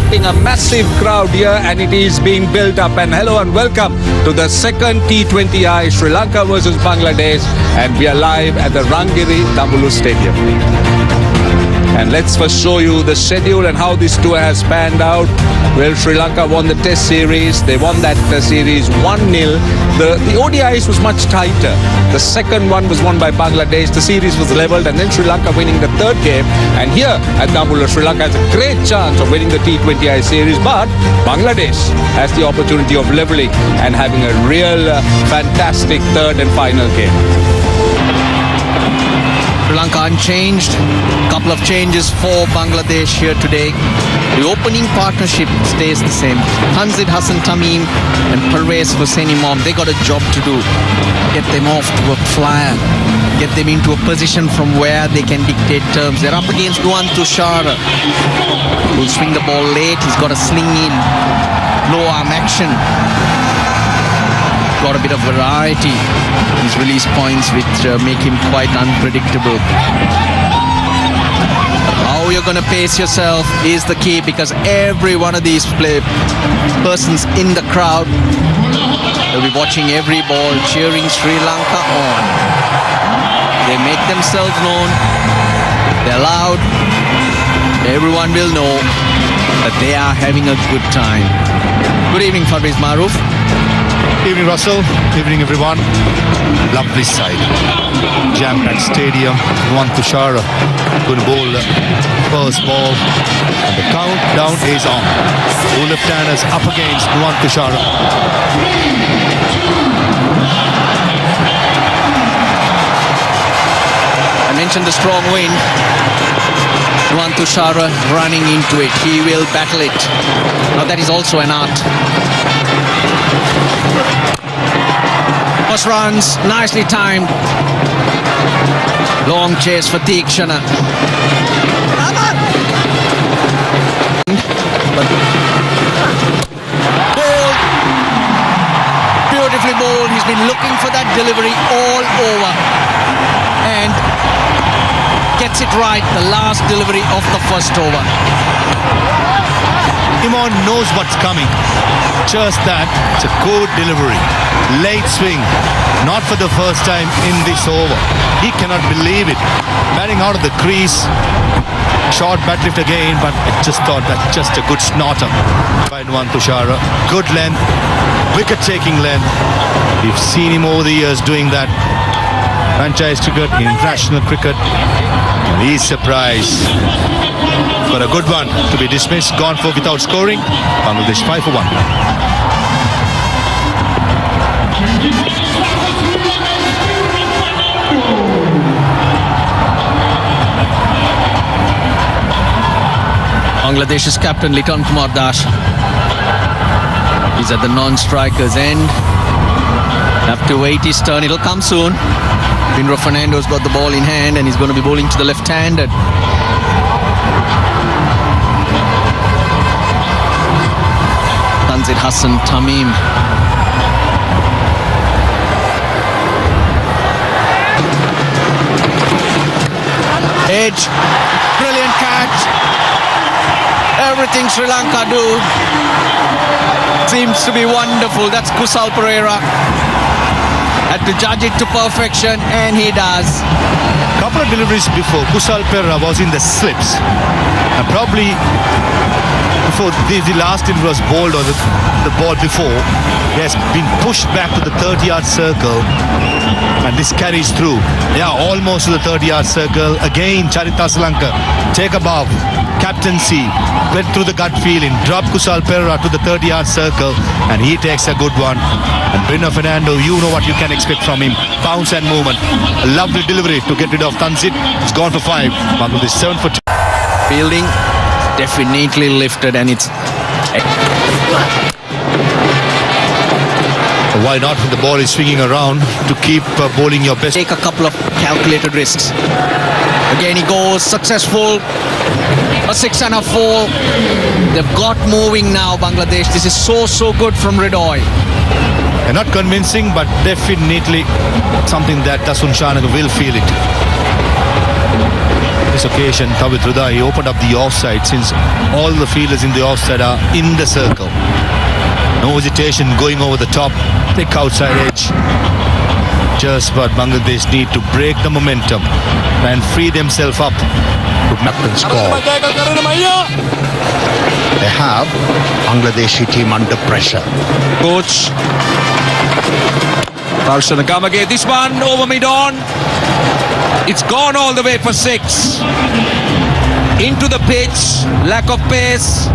expecting a massive crowd here, and it is being built up. And hello and welcome to the second T20I Sri Lanka versus Bangladesh, and we are live at the Rangiri Dambulu Stadium. And let's first show you the schedule and how this tour has panned out. Well, Sri Lanka won the Test series. They won that series 1-0. The ODIs was much tighter. The second one was won by Bangladesh. The series was leveled, and then Sri Lanka winning the third game. And here at Dambulu, Sri Lanka has a great chance of winning the T20I series. But Bangladesh has the opportunity of leveling and having a real fantastic third and final game. Sri Lanka unchanged. Couple of changes for Bangladesh here today. The opening partnership stays the same. Tanzil Hassan Tamim and Pervez Hossein Imam, they got a job to do. Get them off to a flyer. Get them into a position from where they can dictate terms. They're up against Nuwan Tushara, who'll swing the ball late. He's got a sling in, low arm action. Got a bit of variety. His release points which make him quite unpredictable. How you're going to pace yourself is the key, because every one of these persons in the crowd will be watching every ball, cheering Sri Lanka on. They make themselves known. They're loud. Everyone will know that they are having a good time. Good evening, Fabriz Maroof. Evening, Russell. Evening, everyone. Lovely side. Jam-packed stadium. Nuwan Tushara going to bowl the first ball. And the countdown is on. Two left-handers up against Nuwan Tushara. I mentioned the strong wind. Nuwan Tushara running into it. He will battle it. Now that is also an art. First runs, nicely timed. Long chase for Tikshana. Bowled. Beautifully bowled. He's been looking for that delivery all over. And gets it right, the last delivery of the first over. Imam knows what's coming. Just that, it's a good delivery. Late swing. Not for the first time in this over. He cannot believe it. Batting out of the crease. Short bat lift again, but I just thought that's just a good snorter by Nuwan Tushara. Good length. Wicket-taking length. We've seen him over the years doing that. Franchise cricket, international cricket. He's surprised. For a good one to be dismissed, gone for without scoring. Bangladesh 5 for 1. Bangladesh's captain Liton Kumar Das is at the non-striker's end. Have to wait his turn. It'll come soon. Pinro Fernando's got the ball in hand and he's going to be bowling to the left-handed. Tanzil Hassan Tamim. Edge. Brilliant catch. Everything Sri Lanka do seems to be wonderful. That's Kusal Pereira. Had to judge it to perfection, and he does. Couple of deliveries before, Kusal Pereira was in the slips. And probably before the last delivery was bowled, or the ball before, he has been pushed back to the 30-yard circle. And this carries through. Yeah, almost to the 30-yard circle. Again, Charita Sri Lanka take above. Captaincy, went through the gut feeling, dropped Kusal Pereira to the 30-yard circle, and he takes a good one. And Pinro Fernando, you know what you can expect from him. Bounce and movement. A lovely delivery to get rid of Tanzil. It's gone for 5. Bangladesh 7 for 2. Fielding definitely lifted, and it's... Why not when the ball is swinging around to keep bowling your best? Take a couple of calculated risks. Again he goes, successful. A 6 and a 4. They've got moving now, Bangladesh. This is so good from Ridoy. And not convincing, but definitely something that Dasun Shanaga will feel it. this occasion, Tawid Ruda, he opened up the offside since all the fielders in the offside are in the circle. No hesitation, going over the top, thick outside edge. Just what Bangladesh need to break the momentum and free themselves up to score. They have Bangladeshi team under pressure. Coach Darshan Agamage, this one over mid-on. It's gone all the way for 6. Into the pitch, lack of pace.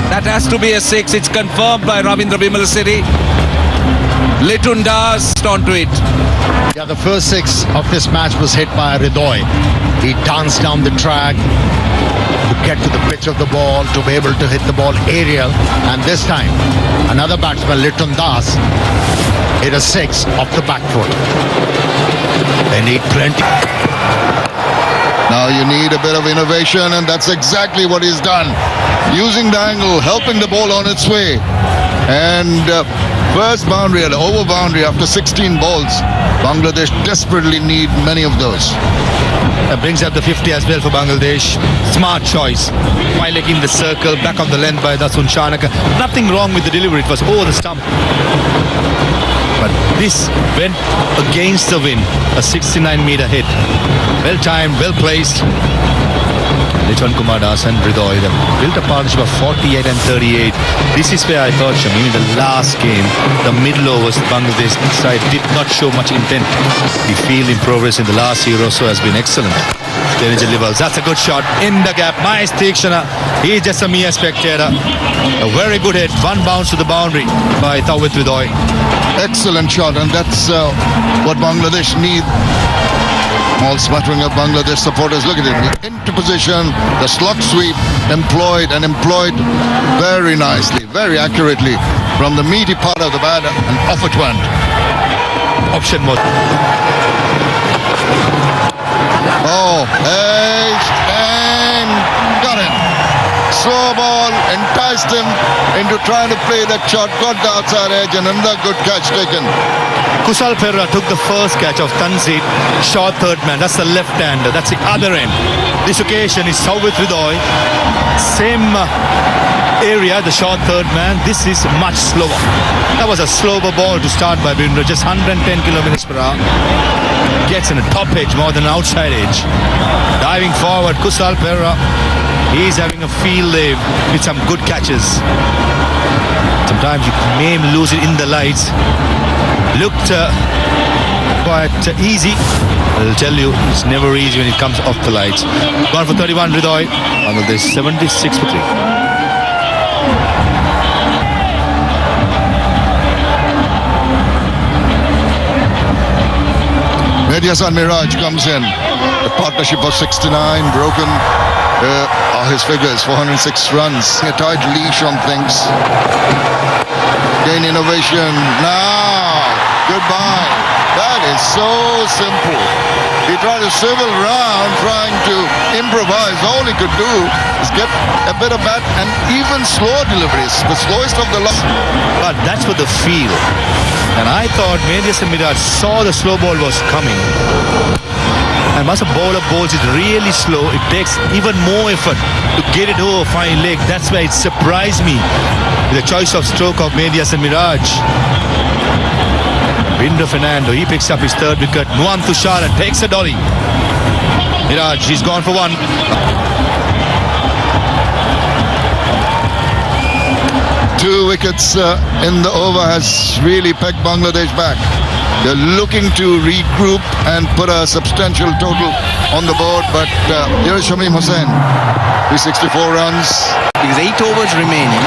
That has to be a 6. It's confirmed by Ravindra Vimalasiri. Litun Das onto it. Yeah, the first 6 of this match was hit by Ridoy. He danced down the track to get to the pitch of the ball, to be able to hit the ball aerial. And this time, another batsman, Litun Das, hit a 6 off the back foot. They need plenty. Now you need a bit of innovation, and that's exactly what he's done. Using the angle, helping the ball on its way. And first boundary, an over boundary after 16 balls. Bangladesh desperately need many of those. That brings up the 50 as well for Bangladesh. Smart choice. While in the circle, back of the length by Dasun Chanaka. Nothing wrong with the delivery, it was over the stump. But this went against the wind. A 69-meter hit. Well timed, well placed. Lichon Kumar Das and Ridoy, they built a partnership of 48 and 38. This is where I thought, Shamim, in the last game, the middle overs, the Bangladesh side did not show much intent. The field in progress in the last year or so has been excellent. That's a good shot in the gap. Nice Tikshana. He's just a mere spectator. A very good hit. One bounce to the boundary by Tawid Ridoy. Excellent shot, and that's what Bangladesh need. All smattering of Bangladesh supporters. Look at it. Into position, the slot sweep employed very nicely, very accurately from the meaty part of the bat, and off it went. Option mode. Oh, and got him. Slow ball enticed him into trying to play that shot, got the outside edge, and another good catch taken. Kusal Perera took the first catch of Tanzit, short third man. That's the left-hander. That's the other end. This occasion is Tawid Ridoy. Same area, the short third man. This is much slower. That was a slower ball to start by Bindra. Just 110 kilometers per hour. Gets in a top edge more than an outside edge. Diving forward, Kusal Perera. He's having a field day with some good catches. Sometimes you may lose it in the lights. Looked quite easy. I'll tell you, it's never easy when it comes off the lights. Gone for 31, Ridoy. Bangladesh 76 for 3. Mediasan Miraj comes in. The partnership of 69 broken. Are his figures, 406 runs. A tight leash on things. Gain innovation. Now, goodbye. That is so simple. He tried to swivel around, trying to improvise. All he could do is get a bit of bat and even slower deliveries. The slowest of the lot. But that's for the field. And I thought Mediasan Miraj saw the slow ball was coming. And once a bowler bowls it really slow, it takes even more effort to get it over fine leg. That's why it surprised me with the choice of stroke of Mediasan Miraj. Binder Fernando, he picks up his third wicket. Nuan Tushara takes a dolly. Miraj, he's gone for 1. Two wickets in the over has really pegged Bangladesh back. They're looking to regroup and put a substantial total on the board, but here's Shamim Hussain, 364 runs. Because 8 overs remaining.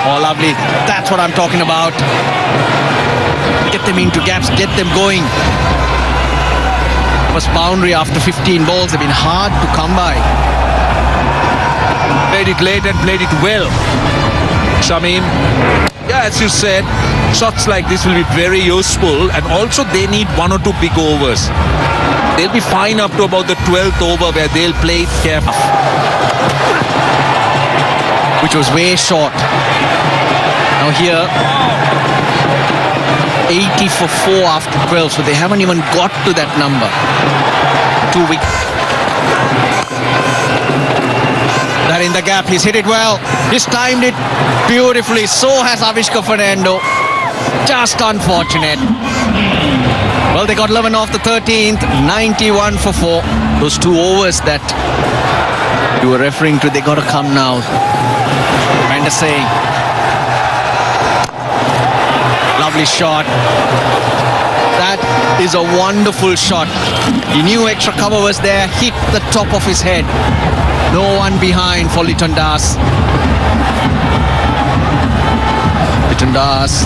Oh, lovely. That's what I'm talking about. Get them into gaps, get them going. First boundary after 15 balls have been hard to come by. Played it late and played it well. Shamim. Yeah, as you said, shots like this will be very useful, and also they need 1 or 2 big overs. They'll be fine up to about the 12th over where they'll play it careful. Which was way short. Now here, 80 for 4 after 12, so they haven't even got to that number. 2 wickets. That in the gap, he's hit it well. He's timed it beautifully. So has Avishka Fernando. Just unfortunate. Well, they got 11 off the 13th, 91 for 4. Those 2 overs that you were referring to, they got to come now. Amanda saying, lovely shot. That is a wonderful shot. He knew extra cover was there, hit the top of his head. No one behind for Liton Das. Liton Das,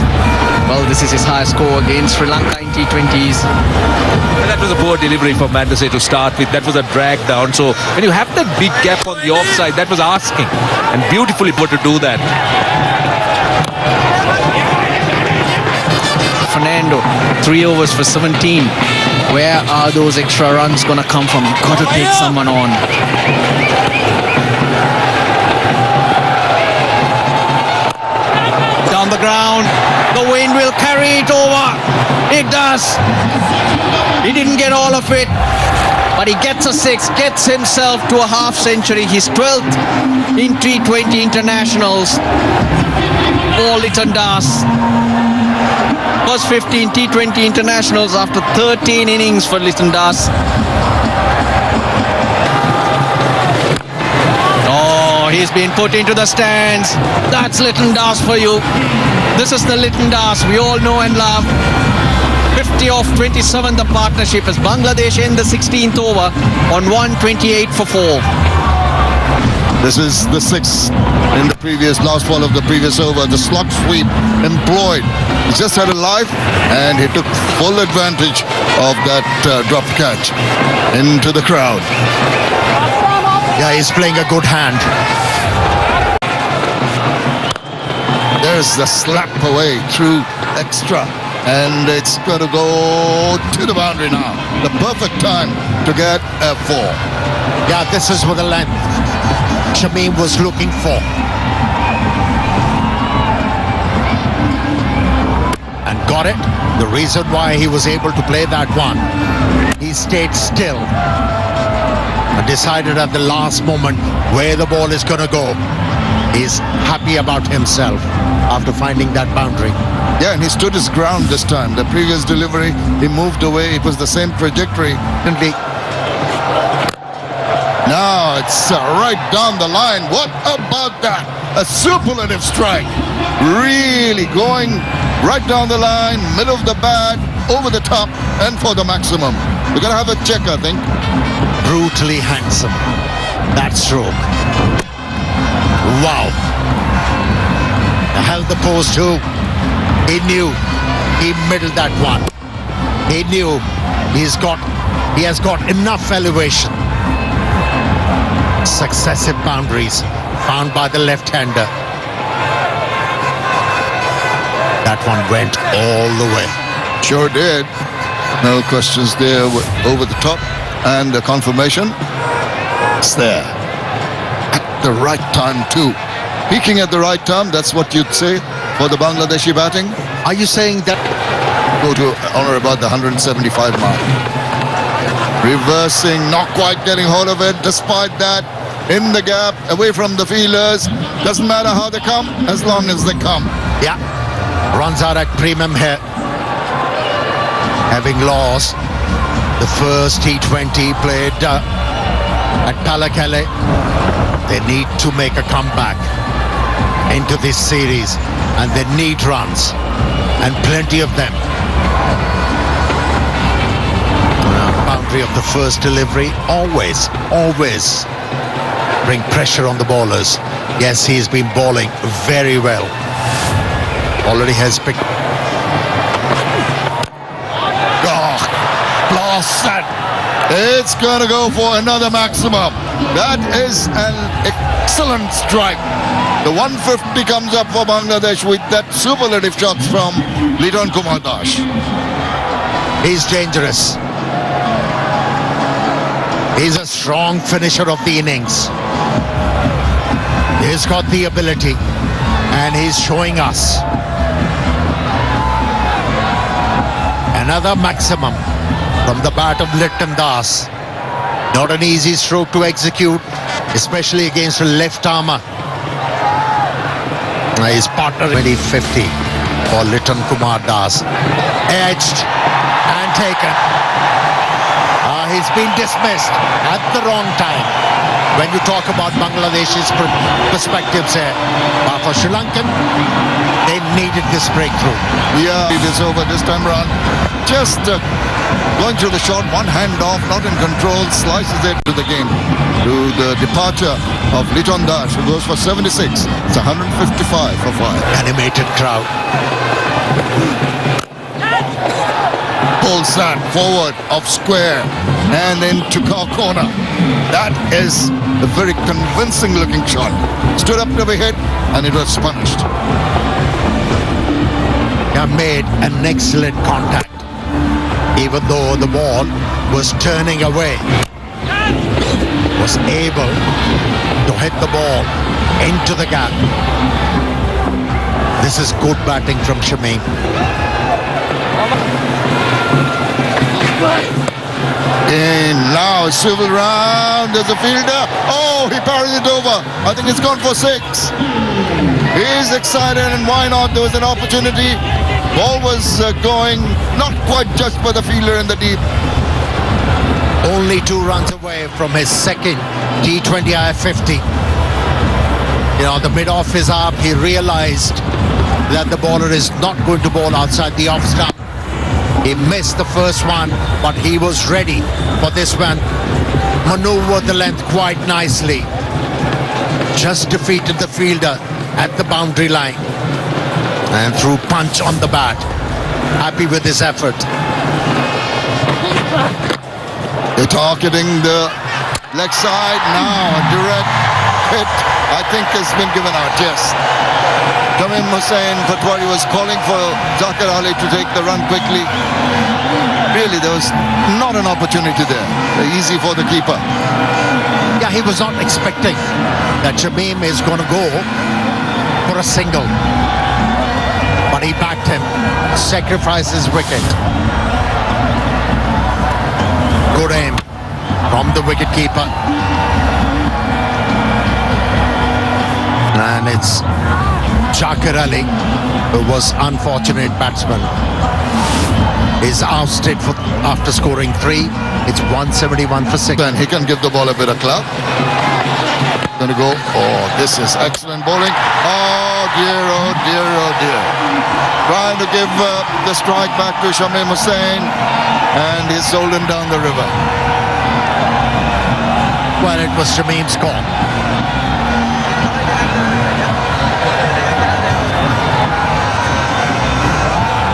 well, this is his highest score against Sri Lanka in T20s. And that was a poor delivery for Mandase to start with. That was a drag down. So when you have that big gap on the offside, that was asking. And beautifully put to do that. Fernando, 3 overs for 17. Where are those extra runs going to come from? You've got to take someone on. Down the ground, the wind will carry it over. It does. He didn't get all of it, but he gets a 6, gets himself to a half century. His 12th in T20 internationals for Liton Das. First 15 T20 internationals after 13 innings for Liton Das. Oh, he's been put into the stands. That's Liton Das for you. This is the Liton Das we all know and love. 50 off 27 the partnership as Bangladesh end the 16th over on 128 for 4. This is the 6th in the last ball of the previous over. The slog sweep employed. He just had a life and he took full advantage of that drop catch into the crowd. Yeah, he's playing a good hand. There's the slap away through extra. And it's going to go to the boundary now. The perfect time to get a 4. Yeah, this is for the length Shamim was looking for. And got it. The reason why he was able to play that one, he stayed still and decided at the last moment where the ball is going to go. He's happy about himself after finding that boundary. Yeah, and he stood his ground this time. The previous delivery, he moved away. It was the same trajectory. Now it's right down the line. What about that? A superlative strike. Really going right down the line, middle of the bat, over the top, and for the maximum. We're going to have a check, I think. Brutally handsome. That stroke. Wow. Held the post too. He knew he middled that one. He knew he has got enough elevation. Successive boundaries found by the left-hander. That one went all the way. Sure did. No questions there over the top. And the confirmation. It's there. At the right time too. Peaking at the right time, that's what you'd say for the Bangladeshi batting. Are you saying that? Go to honor about the 175 mark. Reversing, not quite getting hold of it. Despite that, in the gap, away from the fielders. Doesn't matter how they come, as long as they come. Yeah. Runs out at premium here. Having lost the first T20 played at Palakkale, they need to make a comeback into this series, and they need runs, and plenty of them. Boundary of the first delivery, always bring pressure on the bowlers. Yes, he's been bowling very well. Already has picked. Oh, blast that. It's going to go for another maximum. That is an excellent strike. The 150 comes up for Bangladesh with that superlative shots from Liton Kumar Das. He's dangerous. He's a strong finisher of the innings. He's got the ability, and he's showing us. Another maximum from the bat of Litton Das. Not an easy stroke to execute, especially against a left armer. His partner 2050 for Litton Kumar Das. Edged and taken. He's been dismissed at the wrong time. When you talk about Bangladesh's perspectives here, for Sri Lankan, they needed this breakthrough. Yeah, it is over this time around. Just going through the shot, one hand off, not in control, slices it to the game. To the departure of Liton Das, who goes for 76. It's 155 for 5. Animated crowd. Pulls that forward of square and into corner. That is a very convincing looking shot. Stood up to be hit and it was punished. Made an excellent contact, even though the ball was turning away. Was able to hit the ball into the gap. This is good batting from Shamim. And now a swivel round. There's a fielder. Oh, he parries it over. I think it's gone for 6. He's excited, and why not? There was an opportunity. Ball was going not quite just for the fielder in the deep. Only 2 runs away from his second T20I 50. The mid-off is up. He realized that the bowler is not going to bowl outside the off stump. He missed the first one, but he was ready for this one. Maneuvered the length quite nicely. Just defeated the fielder at the boundary line. And threw punch on the bat. Happy with his effort. They're targeting the leg side now. A direct hit, I think, has been given out. Yes. Tamim Hussain Patwari was calling for Zakir Ali to take the run quickly. Really, there was not an opportunity there. Easy for the keeper. Yeah, he was not expecting that Shamim is going to go for a single. But he backed him, sacrificed his wicket. Good aim from the wicketkeeper. And it's Zakir Ali, who was unfortunate batsman, is ousted after scoring 3. It's 171 for 6. And he can give the ball a bit of club. Going to go. Oh, this is excellent bowling. Oh dear, oh dear, oh dear. Trying to give the strike back to Shamim Hussain, and he's stolen down the river. Well, it was Shamim's call.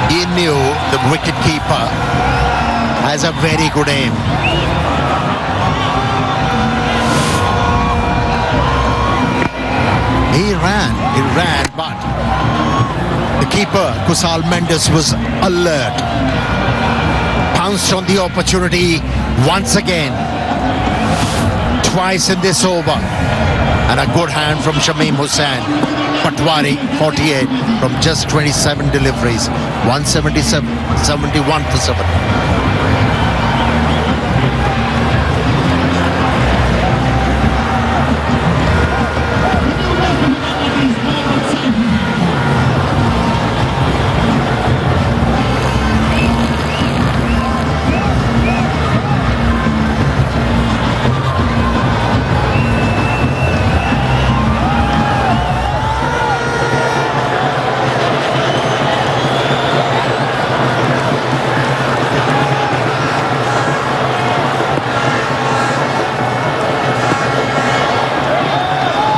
He knew the wicketkeeper has a very good aim. He ran, but the keeper, Kusal Mendes, was alert. Pounced on the opportunity once again. Twice in this over. And a good hand from Shamim Hussain. Patwari, 48 from just 27 deliveries. 177, 71 for 7.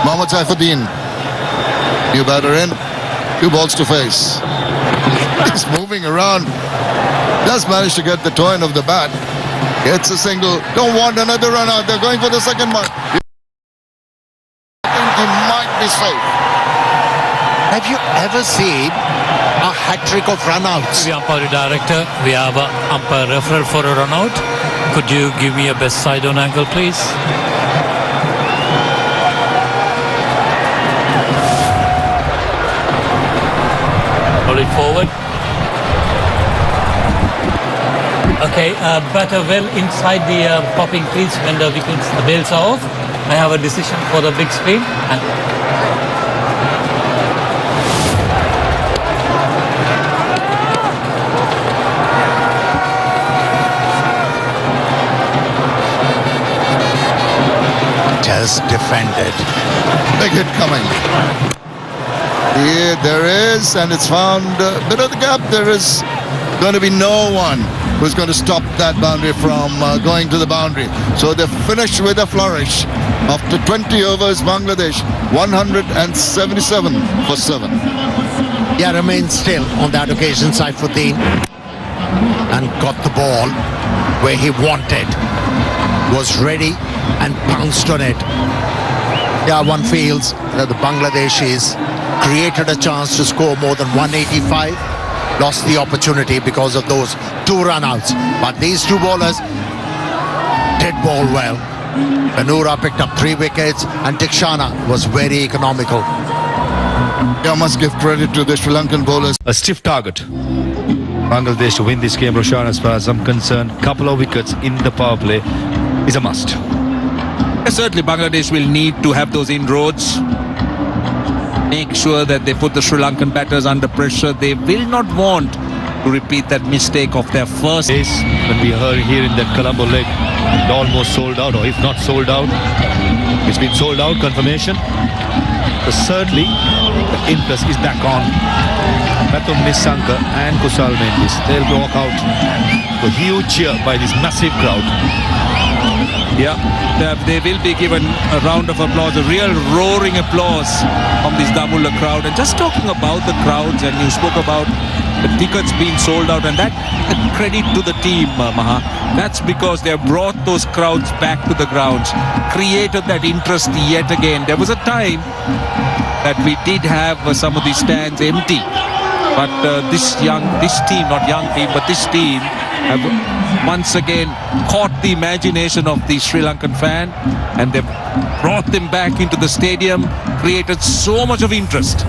Mohammad Saifuddin, new batter in, 2 balls to face. He's moving around, just managed to get the toe end of the bat. Gets a single, don't want another run out, they're going for the second one. I think he might be safe. Have you ever seen a hat-trick of run-outs? The umpire director, we have an umpire referral for a run-out. Could you give me a best side-on angle, please? Hold it forward. my batter well inside the popping crease when the wickets, the bails are off. I have a decision for the big screen. And Just defended. Big hit coming. Yeah, there is, and it's found a bit of the gap. There is going to be no one who's going to stop that boundary from going to the boundary. So they finished with a flourish. After 20 overs, Bangladesh 177 for 7. Yeah, remains still on that occasion, Saifuddin, and got the ball where he wanted. Was ready and pounced on it. Yeah, one feels that the Bangladeshis created a chance to score more than 185, lost the opportunity because of those 2 run-outs. But these 2 bowlers did bowl well. Banura picked up 3 wickets and Tikshana was very economical. Yeah, must give credit to the Sri Lankan bowlers. A stiff target. Bangladesh to win this game, Roshan, as far as I'm concerned. Couple of wickets in the power play is a must. Certainly Bangladesh will need to have those inroads. Make sure that they put the Sri Lankan batters under pressure. They will not want to repeat that mistake of their first. When we heard here in that Colombo leg, it almost sold out, or if not sold out, it's been sold out, confirmation. So certainly the impetus is back on. Pathum Nissanka and Kusal Mendis, they'll walk out to a huge cheer by this massive crowd. Yeah, they will be given a round of applause, a real roaring applause from this Damula crowd. And just talking about the crowds, and you spoke about the tickets being sold out, and that credit to the team, Maha. That's because they have brought those crowds back to the grounds, created that interest yet again. There was a time that we did have some of these stands empty, but this team, not young team, but this team have once again caught the imagination of the Sri Lankan fan, and they've brought them back into the stadium, created so much of interest.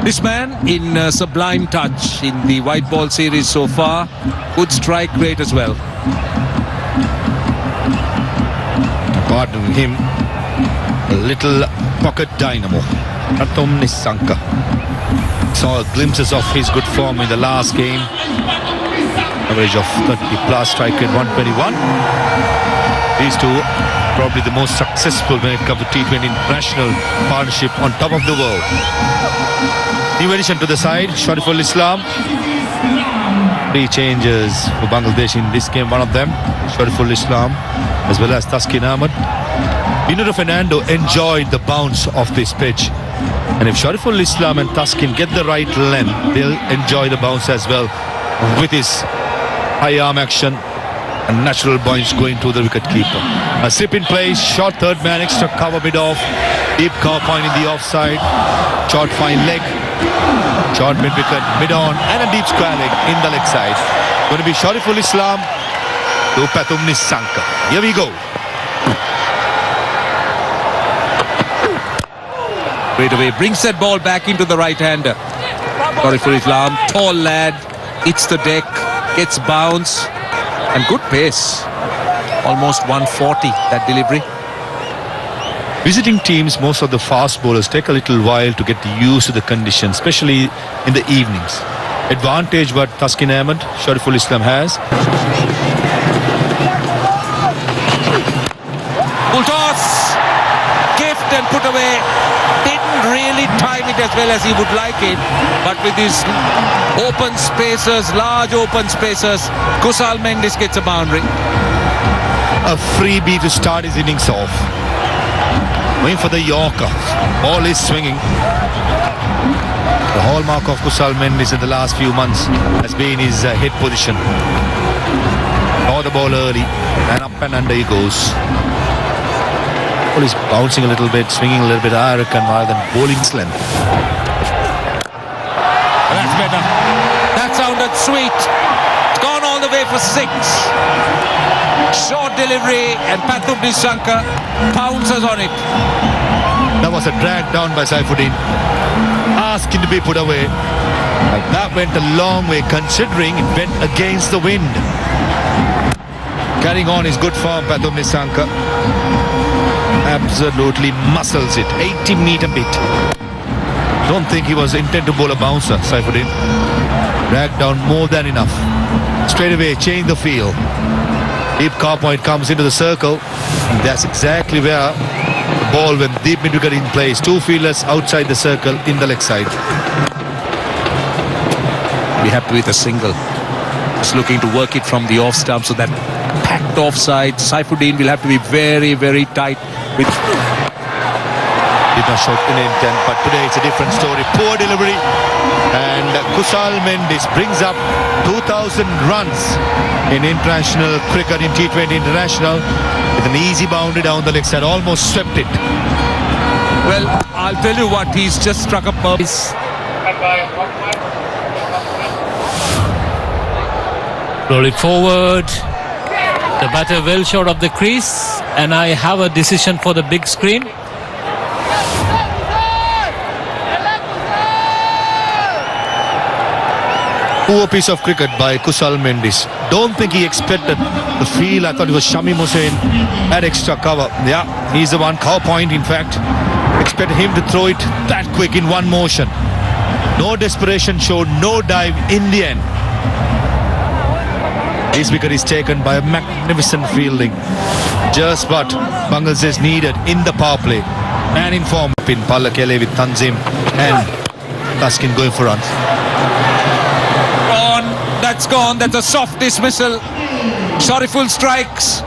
This man in sublime touch in the white ball series so far, good strike rate as well. Pardon him, a little pocket dynamo, Pathum Nissanka. Saw glimpses of his good form in the last game. Average of 30 plus, strike rate 121. These two probably the most successful when it comes to T20 international partnership on top of the world. New addition to the side, Shariful Islam. 3 changes for Bangladesh in this game, one of them Shariful Islam as well as Taskin Ahmed. Binuru Fernando enjoyed the bounce of this pitch, and if Shariful Islam and Taskin get the right length, they'll enjoy the bounce as well with his high arm action and natural buoyancy going to the wicket keeper. A slip in place, short third man, extra cover mid off, deep cover point in the offside, short fine leg, short mid wicket, mid on, and a deep square leg in the leg side. Going to be Shariful Islam to Pathum Nissanka. Here we go. Straight away brings that ball back into the right-hander. Shariful Islam, tall lad, hits the deck, gets bounce, and good pace. Almost 140, that delivery. Visiting teams, most of the fast bowlers take a little while to get used to the conditions, especially in the evenings. Advantage what Taskin Ahmed, Shariful Islam has. Full toss, gift and put away. Didn't really time it as well as he would like it, but with his open spaces, large open spaces, Kusal Mendis gets a boundary. A freebie to start his innings off. Going for the Yorker. Ball is swinging. The hallmark of Kusal Mendis in the last few months has been his head position. Saw the ball early, and up and under he goes. Ball is bouncing a little bit, swinging a little bit, I reckon, rather than bowling length. That's better. That sounded sweet. It's gone all the way for 6. Short delivery, and Pathum Nissanka pounces on it. That was a drag down by Saifuddin, asking to be put away. But that went a long way, considering it went against the wind. Carrying on his good form, Pathum Nissanka. Absolutely muscles it. 80-meter bit. Don't think he was intent to bowl a bouncer, Saifuddin. Dragged down more than enough. Straight away, change the field. Deep car point comes into the circle. And that's exactly where the ball when deep mid-wicket in place. Two fielders outside the circle in the leg side. Be happy with a single. Just looking to work it from the off stump, so that packed offside. Saifuddin will have to be very, very tight. With Did not show in intent, but today it's a different story. Poor delivery. And Kusal Mendis brings up 2,000 runs in international cricket, in T20 International, with an easy boundary down the leg side. Almost swept it. Well, I'll tell you what, he's just struck a purpose. Roll it forward. The batter well short of the crease, and I have a decision for the big screen. Poor piece of cricket by Kusal Mendis. Don't think he expected the field. I thought it was Shamim Hussain at extra cover. Yeah, he's the one. Cover point, in fact. Expected him to throw it that quick in one motion. No desperation showed, no dive in the end. This wicket is taken by a magnificent fielding. Just what Bangladesh needed in the power play. And in form in Palakele with Tanzim and Taskin going for runs. Gone. That's gone. That's a soft dismissal. Sorryful strikes.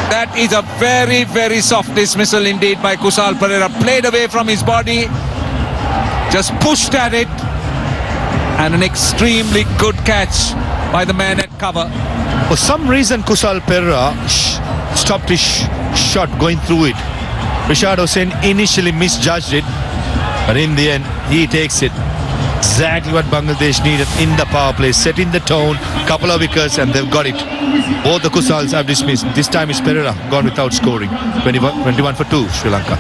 That is a very, very soft dismissal indeed by Kusal Perera. Played away from his body. Just pushed at it. And an extremely good catch by the man at cover. For some reason, Kusal Perera stopped his shot going through it. Rashad Hussain initially misjudged it, but in the end, he takes it. Exactly what Bangladesh needed in the power play. Setting the tone, couple of wickets, and they've got it. Both the Kusals have dismissed. This time it's Perera gone without scoring. 21 for 2, Sri Lanka.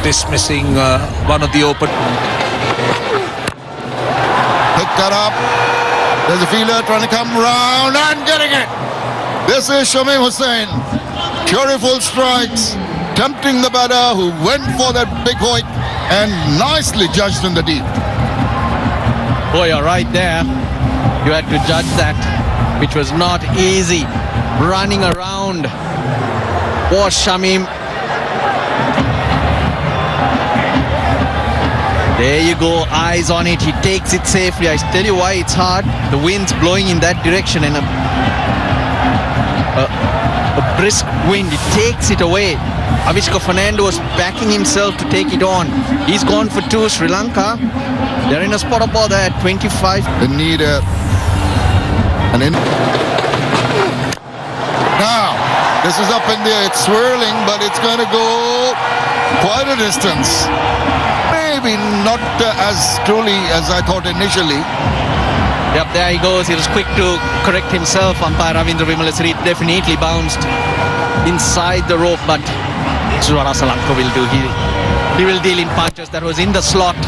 Dismissing one of the open. Pick that up. There's a fielder trying to come round and getting it. This is Shamim Hussain. Curryful strikes, tempting the batter who went for that big hoik and nicely judged in the deep. Boy, you're right there. You had to judge that, which was not easy. Running around was Shamim. There you go, eyes on it. He takes it safely. I tell you why it's hard. The wind's blowing in that direction, and a brisk wind, it takes it away. Avishka Fernando was backing himself to take it on. He's gone for 2. Sri Lanka, they're in a spot about there at 25. They need an in. Now, this is up in the air. It's swirling, but it's going to go quite a distance. Maybe not as truly as I thought initially. Yep, there he goes. He was quick to correct himself. Umpire Ravindra Vimalasiri definitely bounced inside the rope, but this is what Sri Lanka will do. He will deal in punches. That was in the slot.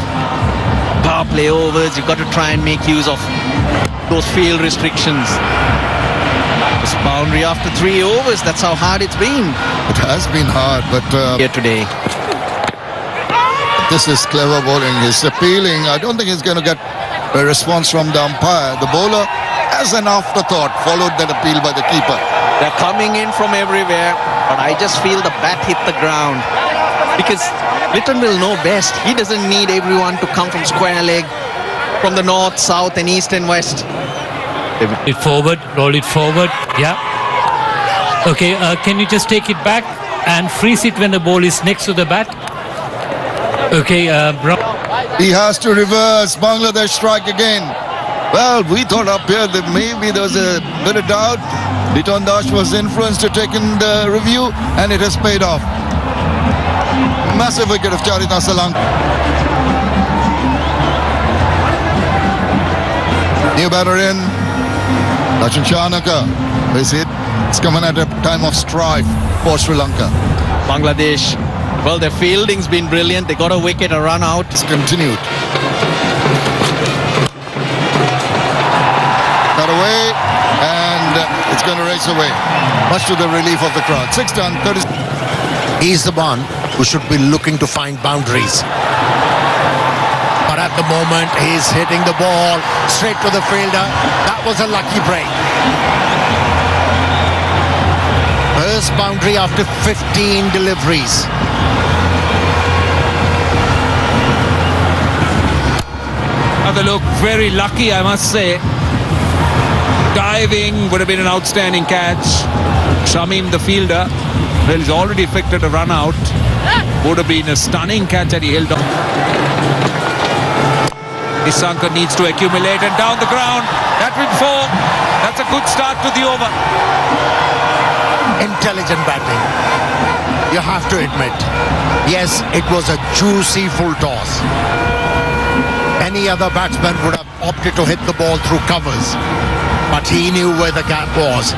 Power play overs. You've got to try and make use of those field restrictions. This boundary after 3 overs. That's how hard it's been. It has been hard, but Here today. this is clever bowling. He's appealing. I don't think he's going to get a response from the umpire. The bowler, as an afterthought, followed that appeal by the keeper. They're coming in from everywhere, but I just feel the bat hit the ground. Because Litton will know best. He doesn't need everyone to come from square leg, from the north, south, and east and west. It forward, roll it forward. Yeah. Okay, can you just take it back and freeze it when the ball is next to the bat? Okay, He has to reverse. Bangladesh strike again. Well, we thought up here that maybe there was a bit of doubt. Liton Das was influenced to take in the review, and it has paid off. Massive wicket of Charita Salang. New batter in. Lachin Chanaka. Is it? It's coming at a time of strife for Sri Lanka. Bangladesh, well, their fielding's been brilliant. They got a wicket, a run out. It's continued. Got away, and it's going to race away. Much to the relief of the crowd. 6 done, 30. He's the one who should be looking to find boundaries. But at the moment, he's hitting the ball straight to the fielder. That was a lucky break. First boundary after 15 deliveries. Another look, very lucky, I must say. Diving would have been an outstanding catch. Shamim, the fielder, well, he's already effected a run out. Would have been a stunning catch that he held on. Nissanka needs to accumulate and down the ground. That will four. That's a good start to the over. Intelligent batting. You have to admit. Yes, it was a juicy full toss. Any other batsman would have opted to hit the ball through covers. But he knew where the gap was.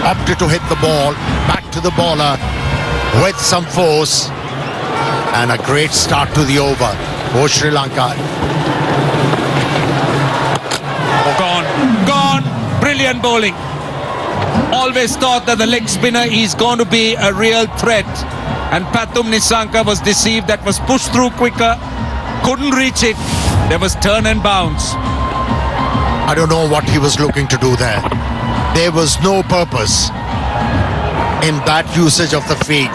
Opted to hit the ball back to the bowler with some force. And a great start to the over for Sri Lanka. Gone. Brilliant bowling. Always thought that the leg spinner is going to be a real threat. And Pathum Nissanka was deceived. That was pushed through quicker. Couldn't reach it. There was turn and bounce. I don't know what he was looking to do there. There was no purpose in that usage of the feet.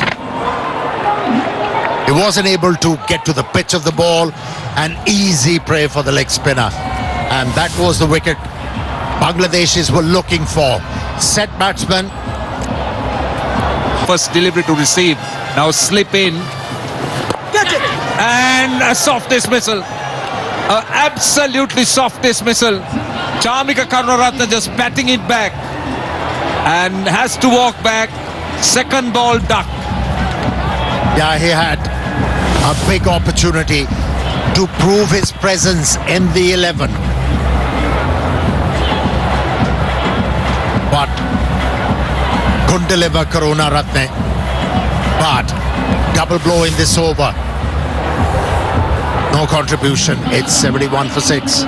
He wasn't able to get to the pitch of the ball. An easy prey for the leg spinner. And that was the wicket Bangladeshis were looking for. Set batsman. First delivery to receive. Now slip in. Get it! And a soft dismissal. A absolutely soft dismissal. Chamika Karunaratne just batting it back. And has to walk back. Second ball duck. Yeah, he had a big opportunity to prove his presence in the 11. But couldn't deliver Karunaratne. But double blow in this over. No contribution. It's 71 for 6.